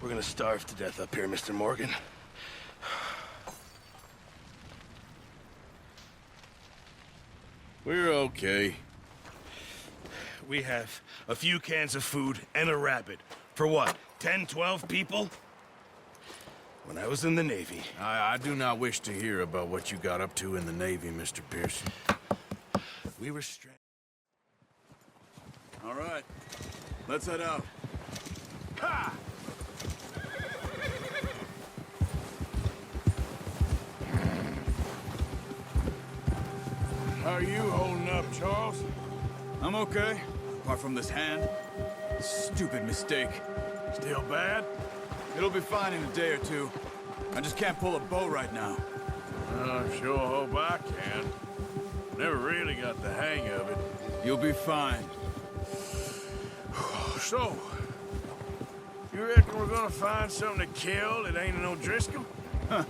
We're gonna starve to death up here, Mr. Morgan. We're okay. We have a few cans of food and a rabbit. For what, 10, 12 people? When I was in the Navy... I do not wish to hear about what you got up to in the Navy, Mr. Pearson. We were stranded. All right, let's head out. Ha! How are you holding up, Charles? I'm okay, apart from this hand. Stupid mistake. Still bad? It'll be fine in a day or two. I just can't pull a bow right now. I sure hope I can. Never really got the hang of it. You'll be fine. So, you reckon we're gonna find something to kill that ain't no Driscoll? Huh.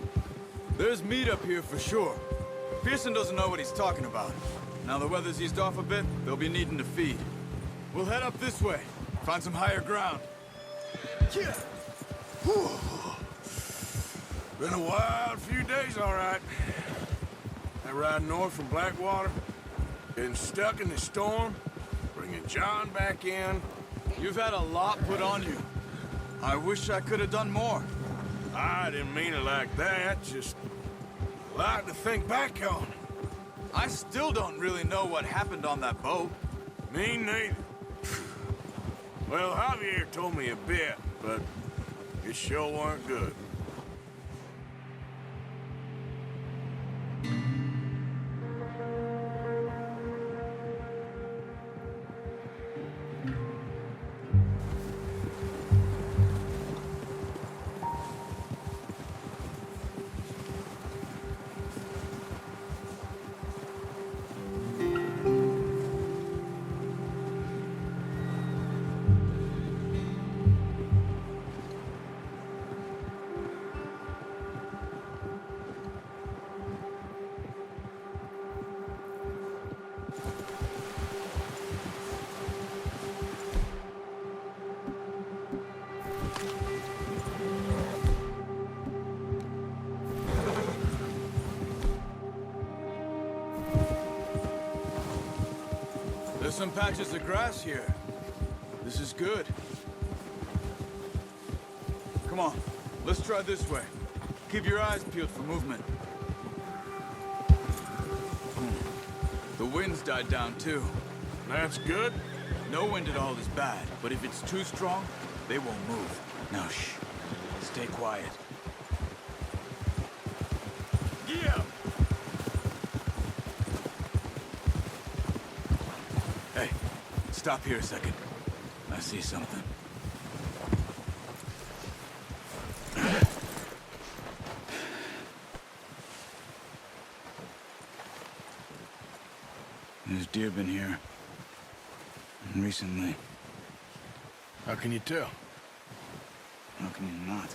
There's meat up here for sure. Pearson doesn't know what he's talking about. Now the weather's eased off a bit, they'll be needing to feed. We'll head up this way, find some higher ground. Yeah. Whew. Been a wild few days, all right. That ride north from Blackwater, getting stuck in the storm, bringing John back in. You've had a lot put on you. I wish I could have done more. I didn't mean it like that, just a lot to think back on. I still don't really know what happened on that boat. Me neither. Well, Javier told me a bit, but it sure weren't good. There's some patches of grass here. This is good. Come on, let's try this way. Keep your eyes peeled for movement. The wind's died down too. That's good. No wind at all is bad, but if it's too strong, they won't move. Now shh, stay quiet. Yeah. Hey, stop here a second. I see something. There's deer been here. Recently. How can you tell? How can you not?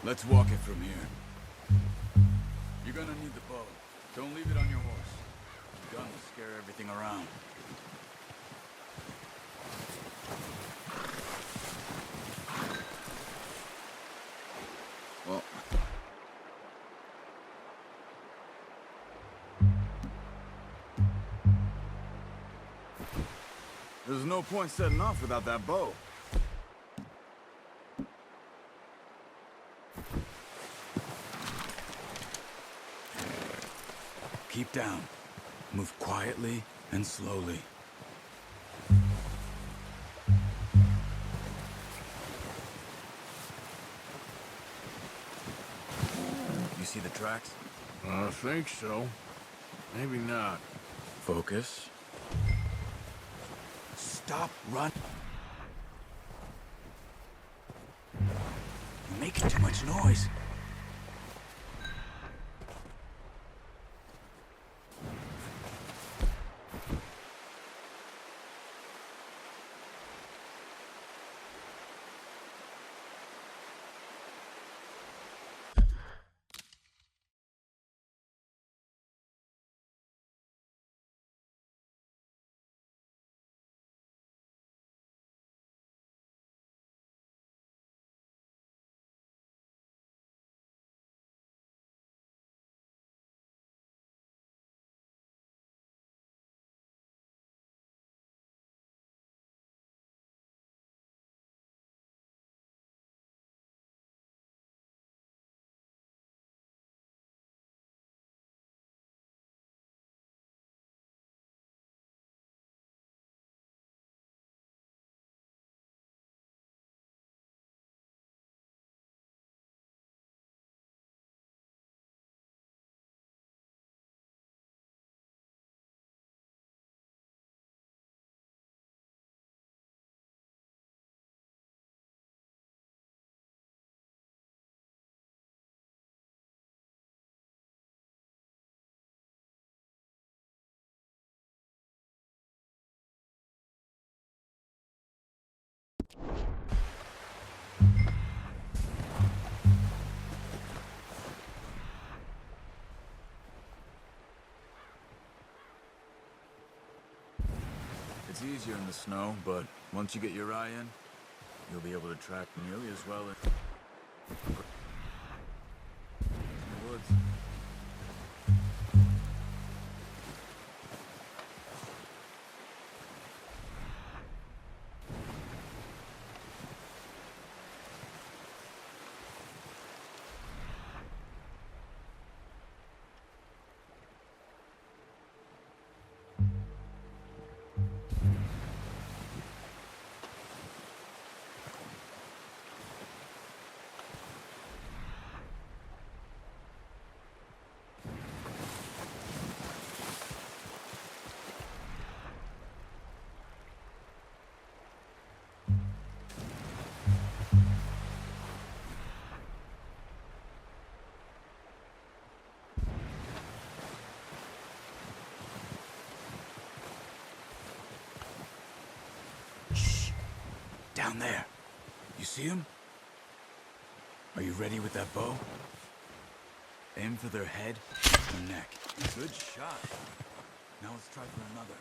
Let's walk it from here. You're gonna need the bow. Don't leave it on your horse. The gun will scare everything around. Well... There's no point setting off without that bow. Keep down. Move quietly and slowly. You see the tracks? I think so. Maybe not. Focus. Stop, run. You're making too much noise. easier in the snow, but once you get your eye in, you'll be able to track nearly as well in the woods. Down there. You see him? Are you ready with that bow? Aim for their head or neck. Good shot. Now let's try for another.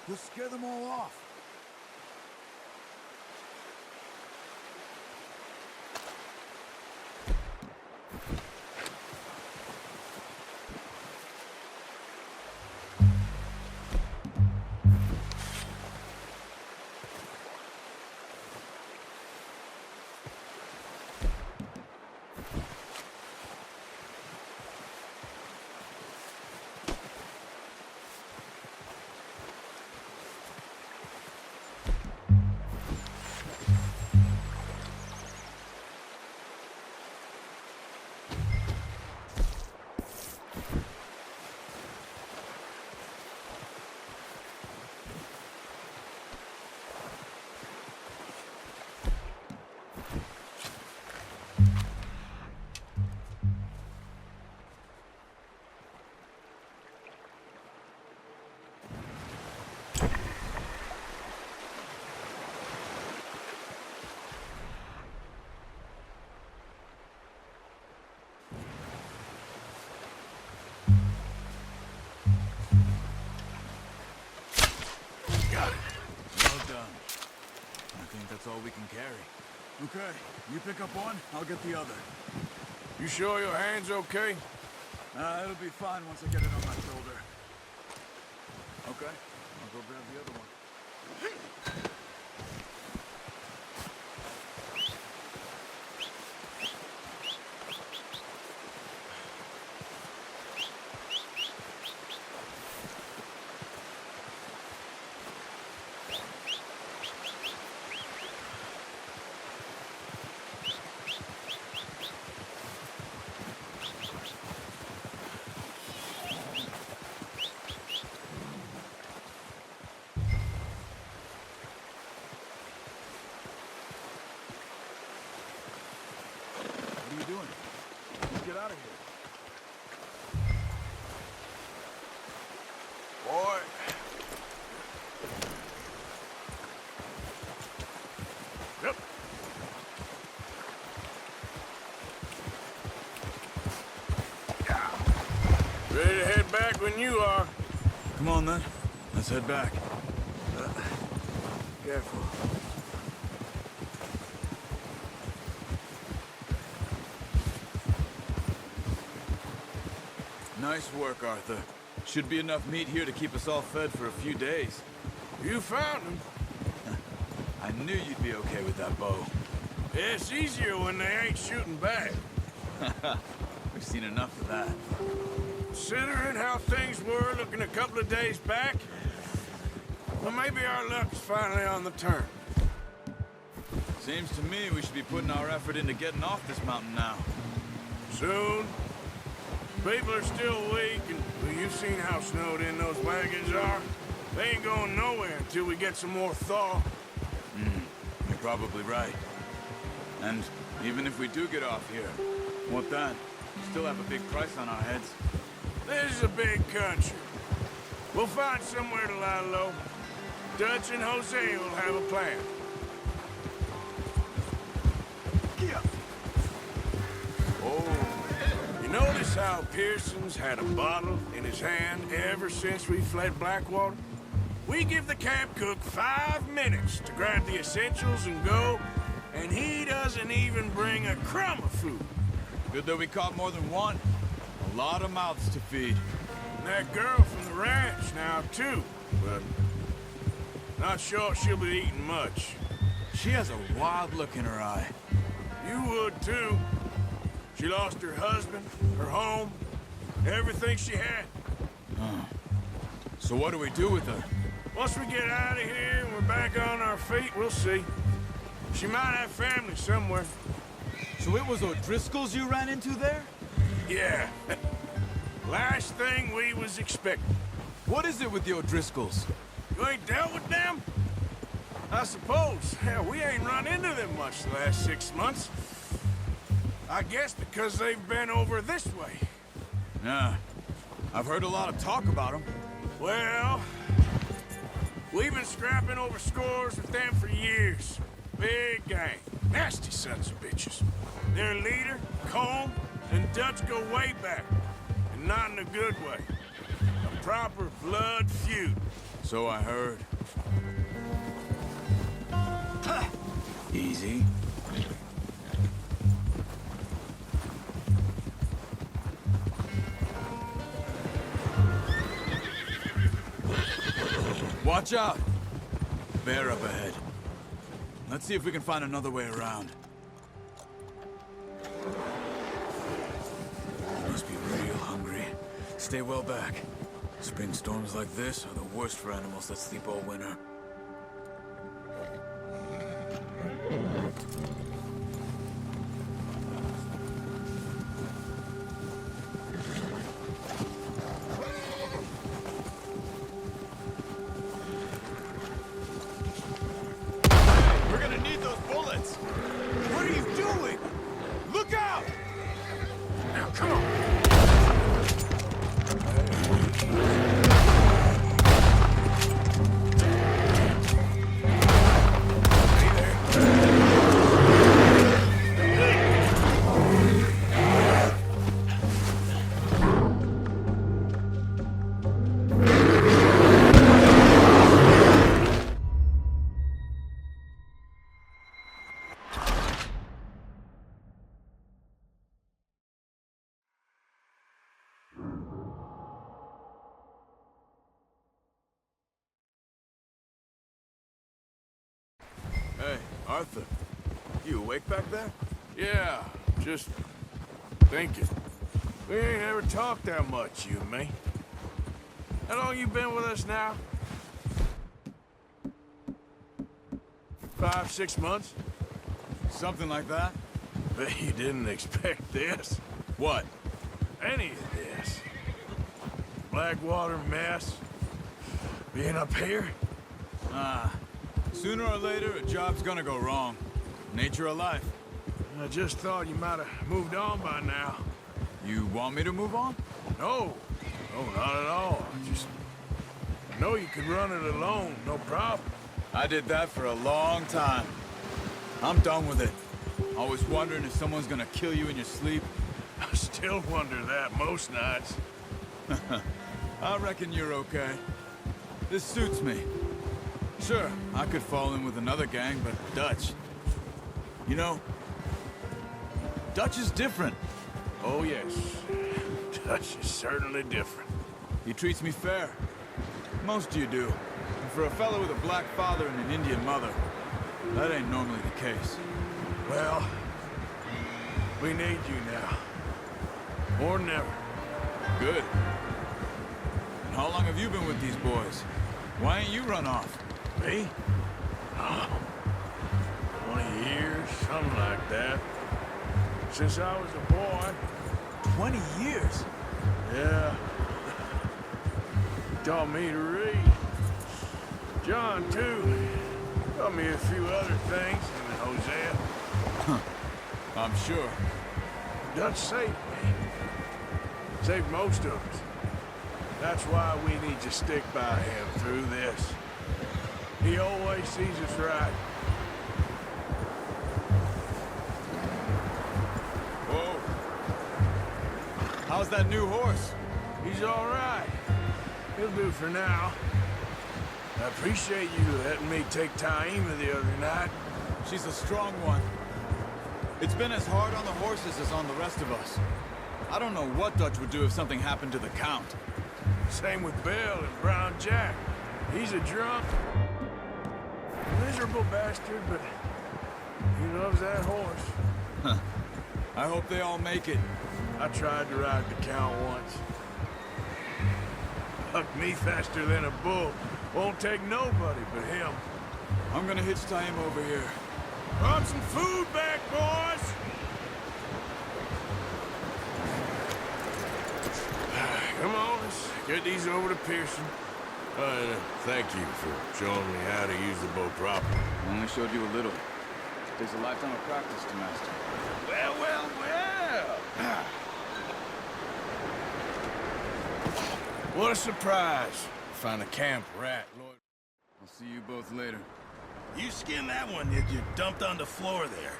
You'll scare them all off. That's all we can carry. Okay, you pick up one, I'll get the other. You sure your hand's okay? It'll be fine once I get it on my shoulder. Okay, I'll go grab the other one. Get out of here. Boy. Yep. Ready to head back when you are. Come on then. Let's head back. Careful. Nice work, Arthur. Should be enough meat here to keep us all fed for a few days. You found him. I knew you'd be okay with that bow. Yeah, it's easier when they ain't shooting back. We've seen enough of that. Considering how things were looking a couple of days back, well, maybe our luck's finally on the turn. Seems to me we should be putting our effort into getting off this mountain now. Soon. People are still weak, and well, you've seen how snowed in those wagons are. They ain't going nowhere until we get some more thaw. You're probably right. And even if we do get off here, what then? We still have a big price on our heads. This is a big country. We'll find somewhere to lie low. Dutch and Jose will have a plan. Oh, you notice how Pearson's had a bottle in his hand ever since we fled Blackwater? We give the camp cook 5 minutes to grab the essentials and go, and he doesn't even bring a crumb of food. Good that we caught more than one. A lot of mouths to feed. And that girl from the ranch now, too, but not sure she'll be eating much. She has a wild look in her eye. You would, too. She lost her husband, her home, everything she had. So what do we do with her? Once we get out of here and we're back on our feet, we'll see. She might have family somewhere. So it was O'Driscoll's you ran into there? Yeah. Last thing we was expecting. What is it with the O'Driscolls? You ain't dealt with them? I suppose. Hell, we ain't run into them much the last 6 months. I guess because they've been over this way. Yeah. I've heard a lot of talk about them. Well, we've been scrapping over scores with them for years. Big gang. Nasty sons of bitches. Their leader, Colm, and Dutch go way back. And not in a good way. A proper blood feud. So I heard. Easy. Watch out! Bear up ahead. Let's see if we can find another way around. You must be real hungry. Stay well back. Spring storms like this are the worst for animals that sleep all winter. We're gonna need those bullets! What are you doing? Look out! Now, come on. Hey, Arthur. You awake back there? Yeah, just thinking. We ain't ever talked that much, you and me. How long you been with us now? 5, 6 months? Something like that? Bet you didn't expect this. What? Any of this. Blackwater mess. Being up here? Sooner or later, a job's gonna go wrong. Nature of life. I just thought you might have moved on by now. You want me to move on? No. No, not at all. I know you could run it alone, no problem. I did that for a long time. I'm done with it. Always wondering if someone's gonna kill you in your sleep. I still wonder that most nights. I reckon you're okay. This suits me. Sure, I could fall in with another gang, but Dutch... You know, Dutch is different. Oh, yes. Dutch is certainly different. He treats me fair. Most of you do. And for a fellow with a black father and an Indian mother, that ain't normally the case. Well, we need you now. More than ever. Good. And how long have you been with these boys? Why ain't you run off? Me? Oh, 20 years, something like that. Since I was a boy, 20 years? Yeah. Taught me to read. John, too. Taught me a few other things, him and Hosea. I'm sure. Dutch saved me. Saved most of us. That's why we need to stick by him through this. He always sees us right. Whoa. How's that new horse? He's all right. He'll do for now. I appreciate you letting me take Taima the other night. She's a strong one. It's been as hard on the horses as on the rest of us. I don't know what Dutch would do if something happened to the Count. Same with Bill and Brown Jack. He's a drunk, miserable bastard, but he loves that horse. Huh. I hope they all make it. I tried to ride the Count once. Hucked me faster than a bull. Won't take nobody but him. I'm gonna hitch Taima over here. Brought some food back, boys! Come on, let's get these over to Pearson. Thank you for showing me how to use the boat properly. I only showed you a little. Takes a lifetime of practice to master. Well, well, well! What a surprise. Find a camp rat, Lord. I'll see you both later. You skinned that one that you dumped on the floor there.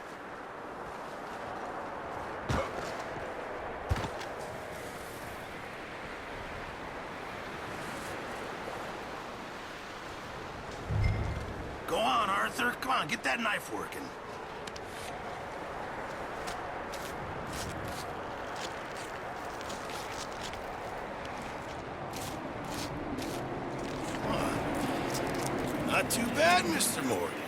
Go on, Arthur. Come on, get that knife working. Not too bad, Mr. Morgan.